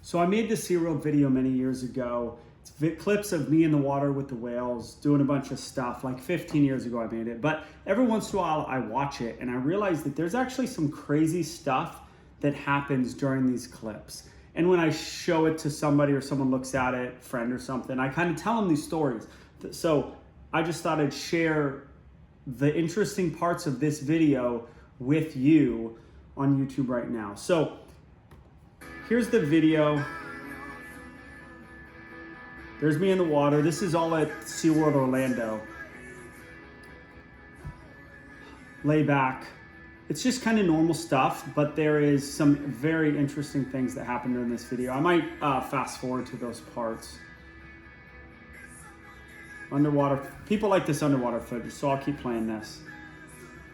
So I made this SeaWorld video many years ago. It's clips of me in the water with the whales doing a bunch of stuff. Like 15 years ago I made it. But every once in a while I watch it and I realize that there's actually some crazy stuff that happens during these clips. And when I show it to somebody or someone looks at it, friend or something, I kind of tell them these stories. So I just thought I'd share the interesting parts of this video with you on YouTube right now. So here's the video. There's me in the water. This is all at SeaWorld Orlando. Lay back. It's just kind of normal stuff, but there is some very interesting things that happen during this video. I might fast forward to those parts. Underwater. People like this underwater footage, so I'll keep playing this.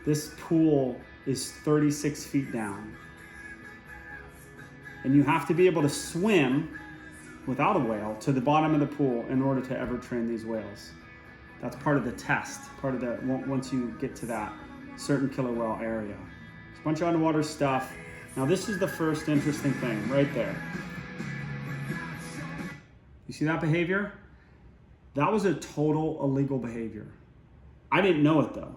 This pool is 36 feet down. And you have to be able to swim without a whale to the bottom of the pool in order to ever train these whales. That's part of the test, part of the, once you get to that certain killer whale area. It's a bunch of underwater stuff. Now this is the first interesting thing right there. You see that behavior? That was a total illegal behavior. I didn't know it though.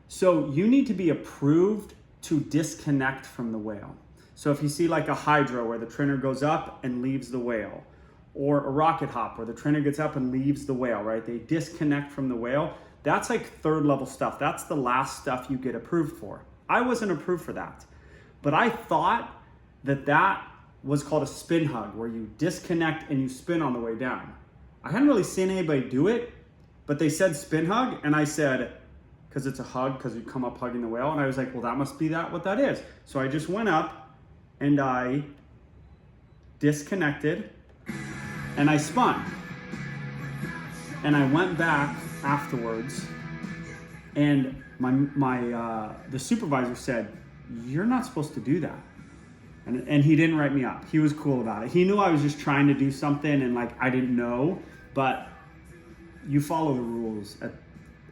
So you need to be approved to disconnect from the whale. So if you see like a hydro where the trainer goes up and leaves the whale, or a rocket hop where the trainer gets up and leaves the whale, right? They disconnect from the whale. That's like third level stuff. That's the last stuff you get approved for. I wasn't approved for that. But I thought that that was called a spin hug, where you disconnect and you spin on the way down. I hadn't really seen anybody do it, but they said spin hug, and I said, because it's a hug, because you come up hugging the whale, and I was like, well, that must be what that is. So I just went up and I disconnected and I spun. And I went back afterwards, and the supervisor said, you're not supposed to do that. And he didn't write me up. He was cool about it. He knew I was just trying to do something and like I didn't know, but you follow the rules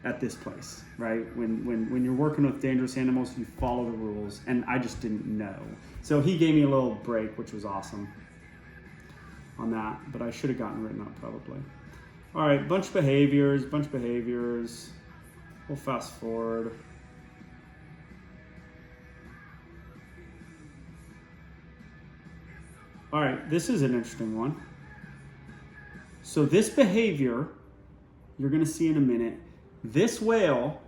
at this place, right? When you're working with dangerous animals, you follow the rules, and I just didn't know. So he gave me a little break, which was awesome on that, but I should have gotten written up probably. All right, bunch of behaviors. We'll fast forward. All right, this is an interesting one. So this behavior, you're gonna see in a minute, this whale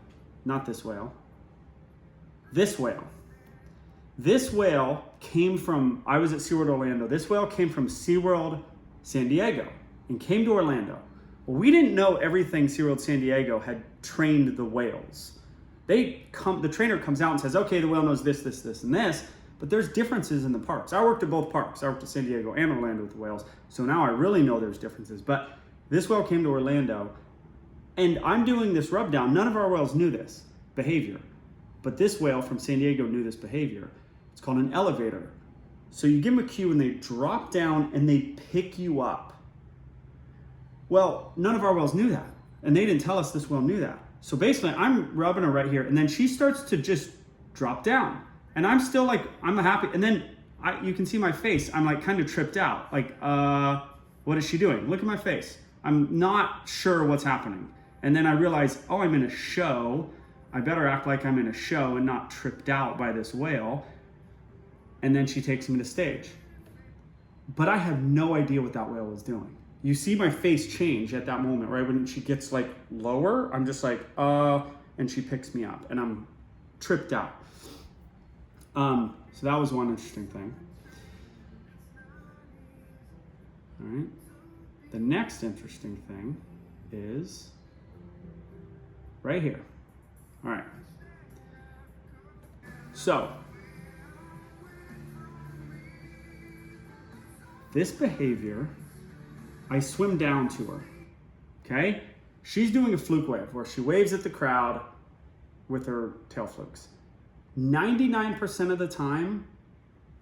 came from, I was at SeaWorld Orlando. This whale came from SeaWorld San Diego and came to Orlando. Well, we didn't know everything SeaWorld San Diego had trained the whales. The trainer comes out and says, okay, the whale knows this, and this, but there's differences in the parks. I worked at both parks. I worked at San Diego and Orlando with the whales, so now I really know there's differences. But this whale came to Orlando, and I'm doing this rub down. None of our whales knew this behavior, but this whale from San Diego knew this behavior. It's called an elevator. So you give them a cue and they drop down and they pick you up. Well, none of our whales knew that, and they didn't tell us this whale knew that. So basically I'm rubbing her right here, and then she starts to just drop down. And I'm still like, I'm happy. And then you can see my face. I'm like kind of tripped out. Like, what is she doing? Look at my face. I'm not sure what's happening. And then I realize, oh, I'm in a show. I better act like I'm in a show and not tripped out by this whale. And then she takes me to stage. But I had no idea what that whale was doing. You see my face change at that moment, right? When she gets like lower, I'm just like, and she picks me up and I'm tripped out. So that was one interesting thing. All right. The next interesting thing is right here. All right. So this behavior, I swim down to her. Okay? She's doing a fluke wave where she waves at the crowd with her tail flukes. 99% of the time,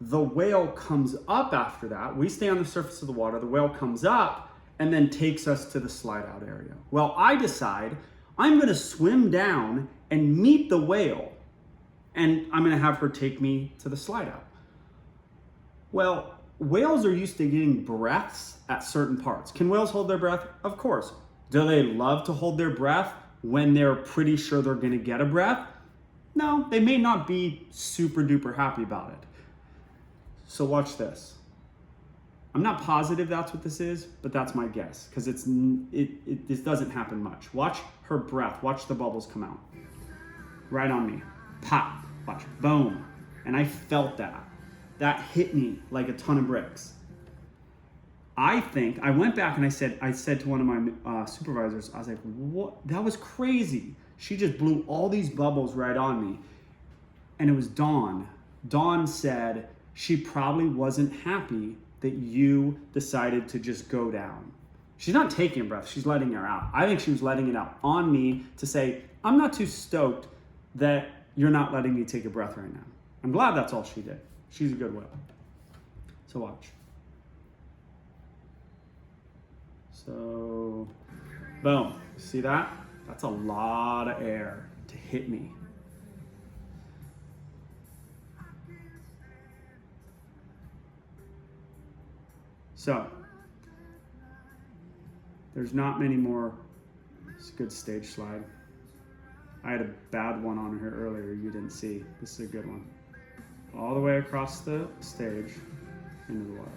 the whale comes up after that. We stay on the surface of the water. The whale comes up and then takes us to the slide out area. Well, I decide I'm going to swim down and meet the whale, and I'm going to have her take me to the slide out. Well, whales are used to getting breaths at certain parts. Can whales hold their breath? Of course. Do they love to hold their breath when they're pretty sure they're gonna get a breath? No, they may not be super duper happy about it. So watch this. I'm not positive that's what this is, but that's my guess, because this doesn't happen much. Watch her breath, watch the bubbles come out. Right on me, pop, watch, boom. And I felt that. That hit me like a ton of bricks. I went back and I said to one of my supervisors, I was like, what? That was crazy. She just blew all these bubbles right on me. And it was Dawn. Dawn said she probably wasn't happy that you decided to just go down. She's not taking a breath, she's letting her out. I think she was letting it out on me to say, I'm not too stoked that you're not letting me take a breath right now. I'm glad that's all she did. She's a good whale. So watch. So, boom. See that? That's a lot of air to hit me. So, there's not many more. It's a good stage slide. I had a bad one on here earlier you didn't see. This is a good one. All the way across the stage into the water.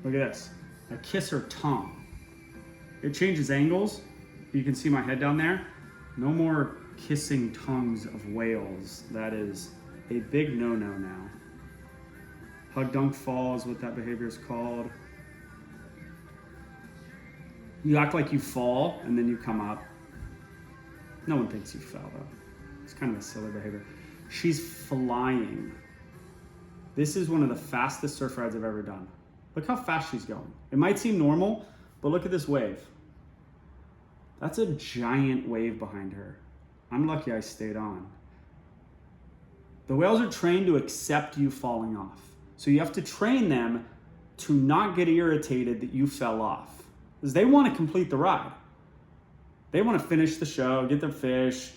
Look at this. I kiss her tongue. It changes angles. You can see my head down there. No more kissing tongues of whales. That is a big no-no now. Hug dunk fall is what that behavior is called. You act like you fall and then you come up. No one thinks you fell though. It's kind of a silly behavior. She's flying. This is one of the fastest surf rides I've ever done. Look how fast she's going. It might seem normal, but look at this wave. That's a giant wave behind her. I'm lucky I stayed on. The whales are trained to accept you falling off. So you have to train them to not get irritated that you fell off. Because they want to complete the ride. They want to finish the show, get their fish,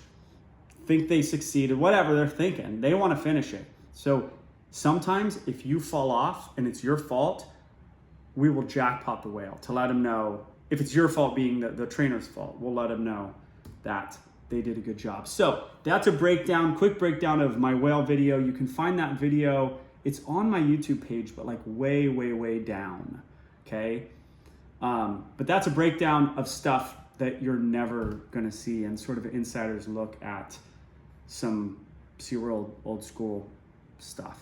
think they succeeded, whatever they're thinking. They want to finish it. So sometimes if you fall off and it's your fault, we will jackpot the whale to let them know. If it's your fault being the trainer's fault, we'll let them know that they did a good job. So that's a breakdown, quick breakdown of my whale video. You can find that video. It's on my YouTube page, but like way, way, way down, okay? But that's a breakdown of stuff that you're never gonna see and sort of an insider's look at some SeaWorld old school stuff.